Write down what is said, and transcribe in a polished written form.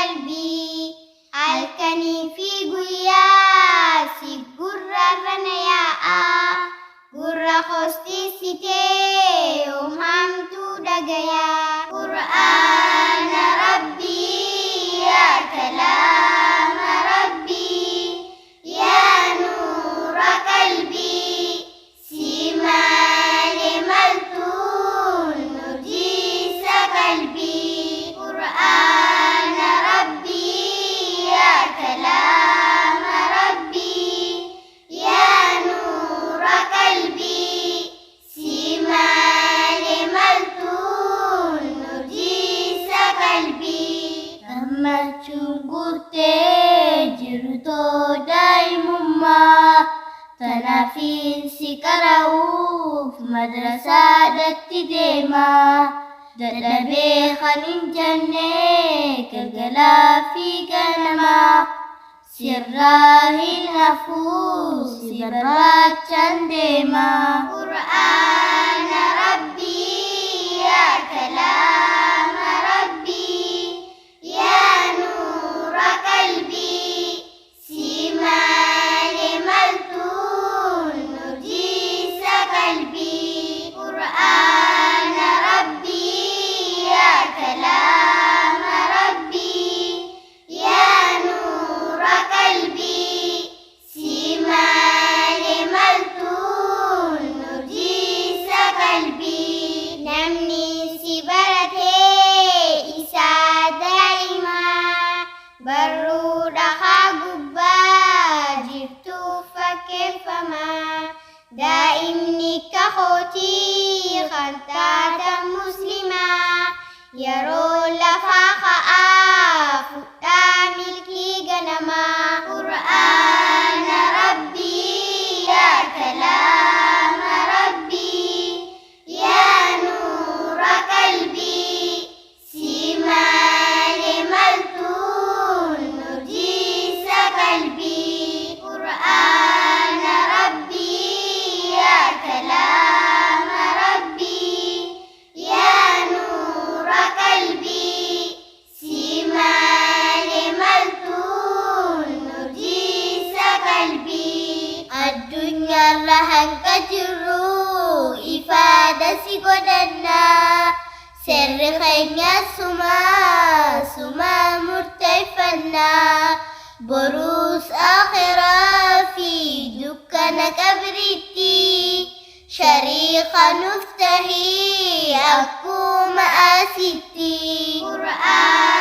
qalbii halkanii fi guyyaa si gurrarra na yaa'a gurra kostiisitee uumamtuu dhagayaa qur'aana rabbii yaa kalaama rabbii yaa nuura qalbii si malee maltuun nujiisa qalbii qur'aana rabbii yaa kalaama rabbii yaa nuura qalbii si malee maltuun nujiisa qalbii gammachuun guutee jirtoo daa'imummaa tanaafin si qara'uuf madrasaadhatti deemaa dadhabee kan hin jenne galgalaa fi ganamaa sirraa hin hafuu si barbaachaan deemaa qur'aana rabbii yaa kalaama rabbii yaa nuura qalbii si malee maltuun nujiisa qalbii qur'aana rabbii yaa kalaama rabbii yaa nuura qalbii si malee maltuun nujiisa qalbii namni si baratee isaa daa'imaa barruu dhahaa gubbaa jirtuu fakkeeffamaa daa'imni kakootii kan taatan muslimaa yeroo lafaa ka'aa fudhaa milkii ganamaa qur'aana rabbii yaa kalaama rabbii yaa nuura qalbii si malee maltuun nujiisa qalbii qur'aana rabbii yaa kalaama rabbii yaa nuura qalbii si malee maltuun nujiisa qalbii addunyaarra hanga jirru ifaada si godhannaa sirri keenya sumaa murteeffannaa boruus akhiraa fi dukkana qabriitti shariika nuuf tahii akkuma asitti qur'aana